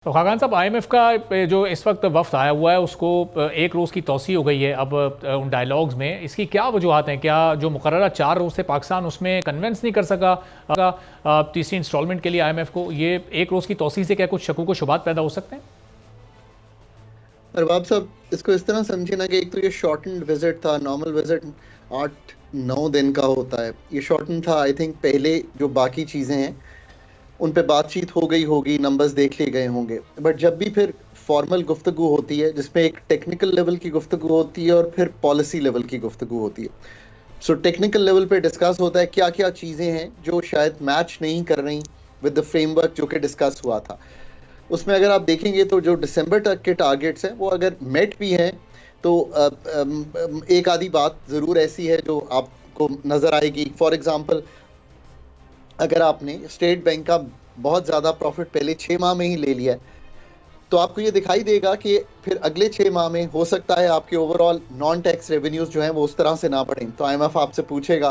तो खाकान साहब, आईएमएफ का जो इस वक्त वफ्द आया हुआ है उसको एक रोज़ की तौसी हो गई है अब उन डायलॉग्स में। इसकी क्या वजूहत हैं? क्या जो मुकर्ररा 4 रोज़ से पाकिस्तान उसमें कन्विंस नहीं कर सका तीसरी इंस्टॉलमेंट के लिए आईएमएफ को? ये एक रोज़ की तौसी से क्या कुछ शकूक व शुबात पैदा हो सकते हैं? अरबाब साहब, इसको इस तरह समझे ना कि एक तो ये शॉर्टन विजिट था। नॉर्मल विजिट 8-9 दिन का होता है, ये शॉर्टन था। आई थिंक पहले जो बाकी चीज़ें हैं उन पे बातचीत हो गई होगी, नंबर्स देख लिए गए होंगे, बट जब भी फिर फॉर्मल गुफ्तगू होती है जिसमें एक टेक्निकल लेवल की गुफ्तगू होती है और फिर पॉलिसी लेवल की गुफ्तगू होती है। सो टेक्निकल लेवल पे डिस्कस होता है क्या क्या चीज़ें हैं जो शायद मैच नहीं कर रही विद द फ्रेमवर्क जो कि डिस्कस हुआ था। उसमें अगर आप देखेंगे तो जो दिसंबर तक के टारगेट्स हैं वो अगर मेट भी हैं तो एक आधी बात ज़रूर ऐसी है जो आपको नज़र आएगी। फॉर एग्ज़ाम्पल, अगर आपने स्टेट बैंक का बहुत ज़्यादा प्रॉफिट पहले 6 माह में ही ले लिया है तो आपको ये दिखाई देगा कि फिर अगले 6 माह में हो सकता है आपके ओवरऑल नॉन टैक्स रेवेन्यूज़ जो हैं वो उस तरह से ना बढ़ें। तो आईएमएफ आपसे पूछेगा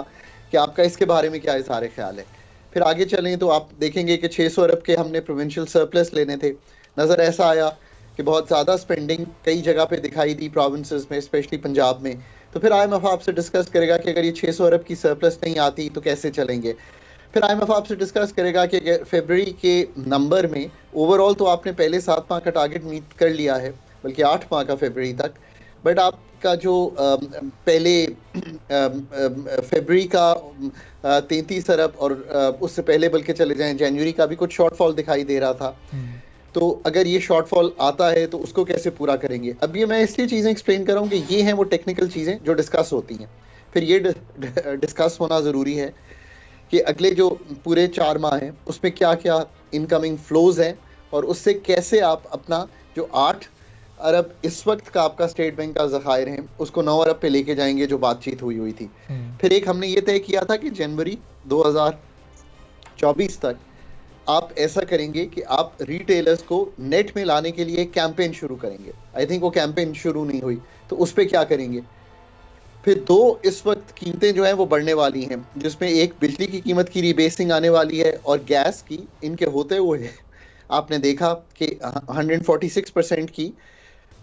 कि आपका इसके बारे में क्या इज़हार ख्याल है। फिर आगे चलें तो आप देखेंगे कि 600 अरब के हमने प्रोविंशियल सरप्लस लेने थे। नज़र ऐसा आया कि बहुत ज़्यादा स्पेंडिंग कई जगह पे दिखाई दी प्रोविंसेस में, स्पेशली पंजाब में। तो फिर आईएमएफ आपसे डिस्कस करेगा कि अगर ये 600 अरब की सरप्लस नहीं आती तो कैसे चलेंगे। फिर आईएमएफ आपसे डिस्कस करेगा कि फरवरी के नंबर में ओवरऑल तो आपने पहले 7 माह का टारगेट मीट कर लिया है, बल्कि 8 माह का फरवरी तक, बट आपका जो पहले फरवरी का 33 अरब और उससे पहले बल्कि चले जाएं जनवरी का भी कुछ शॉर्टफॉल दिखाई दे रहा था। तो अगर ये शॉर्टफॉल आता है तो उसको कैसे पूरा करेंगे। अब ये मैं इसलिए चीज़ें एक्सप्लेन कर रहा हूँ कि ये हैं वो टेक्निकल चीज़ें जो डिस्कस होती हैं। फिर ये डिस्कस होना ज़रूरी है कि अगले जो पूरे 4 माह हैं उसमें क्या क्या इनकमिंग फ्लोज हैं और उससे कैसे आप अपना जो 8 अरब इस वक्त का आपका स्टेट बैंक का ज़खायर है उसको 9 अरब पे लेके जाएंगे, जो बातचीत हुई थी। फिर एक हमने ये तय किया था कि जनवरी 2024 तक आप ऐसा करेंगे कि आप रिटेलर्स को नेट में लाने के लिए कैंपेन शुरू करेंगे। आई थिंक वो कैंपेन शुरू नहीं हुई, तो उस पर क्या करेंगे। फिर दो इस वक्त कीमतें जो हैं वो बढ़ने वाली हैं, जिसमें एक बिजली की कीमत की रीबेसिंग आने वाली है और गैस की। इनके होते हुए आपने देखा कि 146% की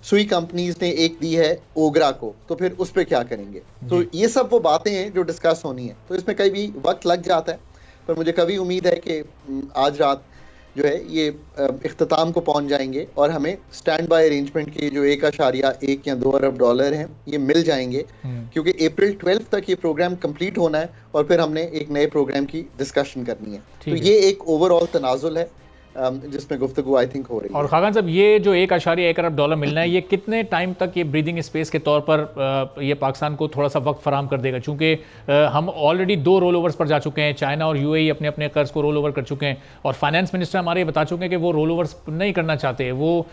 सुई कंपनीज ने एक दी है ओगरा को, तो फिर उस पर क्या करेंगे। तो ये सब वो बातें हैं जो डिस्कस होनी है। तो इसमें कई भी वक्त लग जाता है, पर मुझे कभी उम्मीद है कि आज रात जो है ये इख्तिताम को पहुंच जाएंगे और हमें स्टैंड बाय अरेंजमेंट के जो 1.1 या 2 अरब डॉलर हैं ये मिल जाएंगे, क्योंकि अप्रैल 12 तक ये प्रोग्राम कंप्लीट होना है और फिर हमने एक नए प्रोग्राम की डिस्कशन करनी है। तो ये एक ओवरऑल तनाजुल है जिसमें गुफ्तगू आई थिंक हो रही है। और खाकान साहब, ये जो 1.1 अरब डॉलर मिलना है, ये कितने टाइम तक ये ब्रीदिंग स्पेस के तौर पर ये पाकिस्तान को थोड़ा सा वक्त फराम कर देगा? चूँकि हम ऑलरेडी 2 रोल ओवर्स पर जा चुके हैं, चाइना और यूएई अपने अपने कर्ज को रोल ओवर कर चुके हैं और फाइनेंस मिनिस्टर हमारे बता चुके हैं कि वो रोल ओवर्स नहीं करना चाहते। वो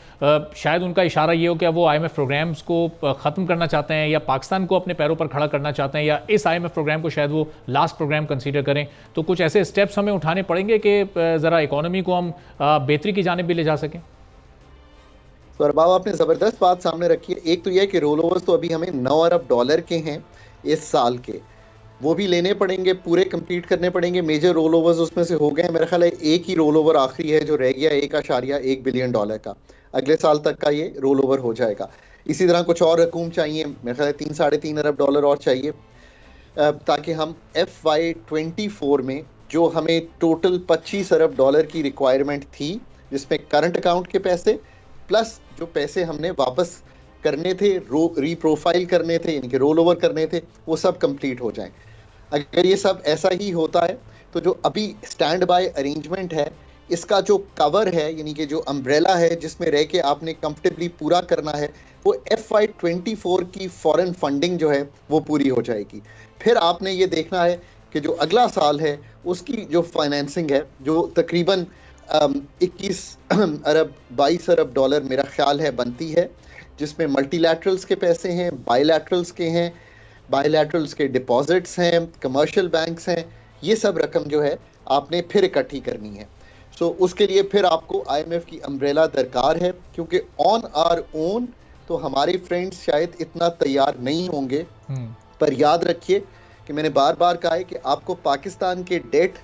शायद उनका इशारा ये हो कि वो IMF प्रोग्राम्स को ख़त्म करना चाहते हैं या पाकिस्तान को अपने पैरों पर खड़ा करना चाहते हैं, या इस IMF प्रोग्राम को शायद वो लास्ट प्रोग्राम कंसीडर करें। तो कुछ ऐसे स्टेप्स हमें उठाने पड़ेंगे कि ज़रा इकोनॉमी को हम बेहतरी की जाने भी ले जा सकें। तो अरबाब, आपने ज़बरदस्त बात सामने रखी है। एक तो यह कि रोल ओवर्स तो अभी हमें 9 अरब डॉलर के हैं इस साल के, वो भी लेने पड़ेंगे, पूरे कंप्लीट करने पड़ेंगे। मेजर रोल ओवर्स उसमें से हो गए हैं। मेरा ख्याल है एक ही रोल ओवर आखिरी है जो रह गया, 1.1 बिलियन डॉलर का। अगले साल तक का ये रोल ओवर हो जाएगा। इसी तरह कुछ और रकूम चाहिए, मेरा ख्याल है 3-3.5 अरब डॉलर और चाहिए, ताकि हम FY24 में जो हमें टोटल 25 अरब डॉलर की रिक्वायरमेंट थी, जिसमें करंट अकाउंट के पैसे प्लस जो पैसे हमने वापस करने थे, रीप्रोफाइल करने थे, यानी कि रोल ओवर करने थे, वो सब कंप्लीट हो जाएं। अगर ये सब ऐसा ही होता है तो जो अभी स्टैंड बाय अरेंजमेंट है इसका जो कवर है, यानी कि जो अम्ब्रेला है जिसमें रह के आपने कंफर्टेबली पूरा करना है, वो FY24 की फॉरेन फंडिंग जो है वो पूरी हो जाएगी। फिर आपने ये देखना है कि जो अगला साल है उसकी जो फाइनेंसिंग है, जो तकरीबन 21 अरब 22 अरब डॉलर मेरा ख्याल है बनती है, जिसमें मल्टीलैटरल्स के पैसे हैं, बायलैटरल्स के हैं, बायलैटरल्स के डिपॉजिट्स हैं, कमर्शियल बैंक्स हैं। ये सब रकम जो है आपने फिर इकट्ठी करनी है। सो उसके लिए फिर आपको IMF की अम्ब्रेला दरकार है, क्योंकि ऑन आर ओन तो हमारे फ्रेंड्स शायद इतना तैयार नहीं होंगे। पर याद रखिए कि मैंने बार बार कहा है कि आपको पाकिस्तान के डेट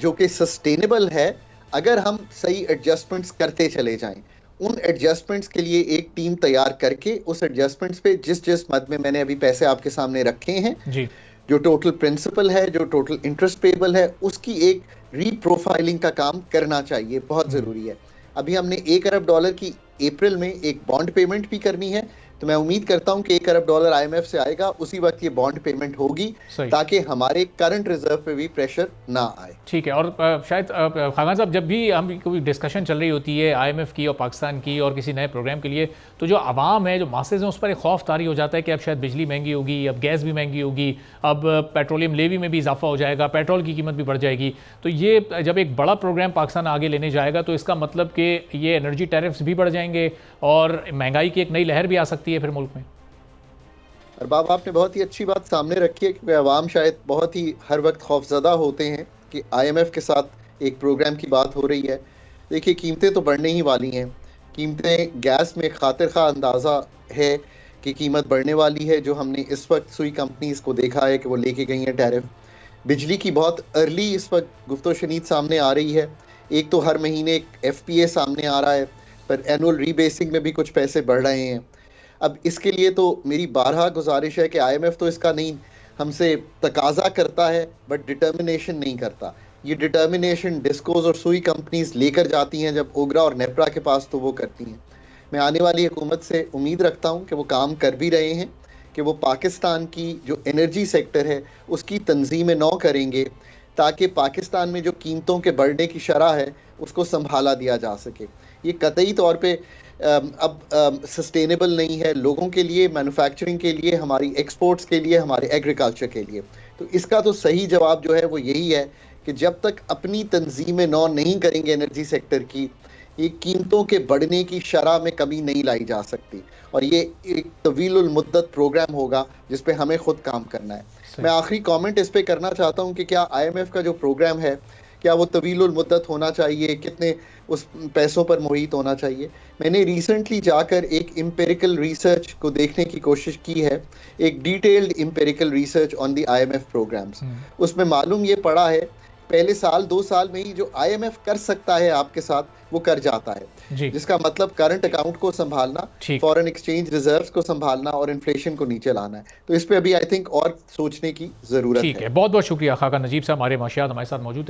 जो कि सस्टेनेबल है अगर हम सही एडजस्टमेंट्स करते चले जाएं, उन एडजस्टमेंट्स के लिए एक टीम तैयार करके उस एडजस्टमेंट्स पे जिस जिस मद में मैंने अभी पैसे आपके सामने रखे हैं, जी जो टोटल प्रिंसिपल है, जो टोटल इंटरेस्ट पेबल है, उसकी एक रीप्रोफाइलिंग का काम करना चाहिए, बहुत ज़रूरी है। अभी हमने $1 अरब की अप्रैल में एक बॉन्ड पेमेंट भी करनी है, तो मैं उम्मीद करता हूं कि $1 अरब IMF से आएगा, उसी वक्त ये बॉन्ड पेमेंट होगी सही। ताकि हमारे करंट रिजर्व पे भी प्रेशर ना आए। ठीक है। और शायद खान साहब, जब भी हम कोई डिस्कशन चल रही होती है IMF की और पाकिस्तान की और किसी नए प्रोग्राम के लिए, तो जो आवाम है, जो मासेज हैं, उस पर एक खौफ तारी हो जाता है कि अब शायद बिजली महंगी होगी, अब गैस भी महंगी होगी, अब पेट्रोलियम लेवी में भी इजाफा हो जाएगा, पेट्रोल की कीमत भी बढ़ जाएगी। तो ये जब एक बड़ा प्रोग्राम पाकिस्तान आगे लेने जाएगा तो इसका मतलब कि ये एनर्जी टैरिफ्स भी बढ़ जाएंगे और महंगाई की एक नई लहर भी आ सकती है फिर मुल्क में। और बाब, आपने बहुत ही अच्छी बात सामने रखी है कि अवाम शायद बहुत ही हर वक्त खौफजदा होते हैं कि IMF के साथ एक प्रोग्राम की बात हो रही है। देखिए, कीमतें तो बढ़ने ही वाली हैं। कीमतें, गैस में खातिर खा अंदाज़ा है कि कीमत बढ़ने वाली है, जो हमने इस वक्त सुई कंपनीज़ को देखा है कि वो लेके गई हैं टैरिफ। बिजली की बहुत अर्ली इस वक्त गुफ्तो शनीद सामने आ रही है। एक तो हर महीने एक FPA सामने आ रहा है, पर एनुअल रीबेसिंग में भी कुछ पैसे बढ़ रहे हैं। अब इसके लिए तो मेरी बारहा गुजारिश है कि IMF तो इसका नहीं हमसे तकाजा करता है, बट डिटर्मिनेशन नहीं करता। ये डिटर्मिनेशन डिस्कोज और सुई कंपनीज लेकर जाती हैं, जब ओगरा और नेप्रा के पास तो वो करती हैं। मैं आने वाली हुकूमत से उम्मीद रखता हूँ कि वो काम कर भी रहे हैं कि वो पाकिस्तान की जो एनर्जी सेक्टर है उसकी तंजीम नौ करेंगे, ताकि पाकिस्तान में जो कीमतों के बढ़ने की शरह है उसको संभाला दिया जा सके। ये कतई तौर पे अब सस्टेनेबल नहीं है लोगों के लिए, मैन्युफैक्चरिंग के लिए, हमारी एक्सपोर्ट्स के लिए, हमारे एग्रीकल्चर के लिए। तो इसका तो सही जवाब जो है वो यही है कि जब तक अपनी तंजीम नौ नहीं करेंगे एनर्जी सेक्टर की, ये कीमतों के बढ़ने की शरह में कमी नहीं लाई जा सकती। और ये एक तवीलुल मुद्दत प्रोग्राम होगा जिस पे हमें खुद काम करना है। मैं आखिरी कमेंट इस पे करना चाहता हूँ कि क्या IMF का जो प्रोग्राम है, क्या वो तवीलुल मुद्दत होना चाहिए, कितने उस पैसों पर मुहित होना चाहिए। मैंने रिसेंटली जाकर एक एम्पिरिकल रिसर्च को देखने की कोशिश की है, एक detailed empirical research on the IMF programmes. उसमें मालूम ये पड़ा है, पहले साल 2 साल में ही जो IMF कर सकता है आपके साथ, वो कर जाता है जी। जिसका मतलब करंट अकाउंट को संभालना, फॉरेन एक्सचेंज रिजर्व्स को संभालना और इन्फ्लेशन को नीचे लाना है। तो इस पे अभी आई थिंक और सोचने की जरूरत है। ठीक है, बहुत बहुत शुक्रिया खाका नजीब साहब, हमारे माशियात हमारे साथ मौजूद है।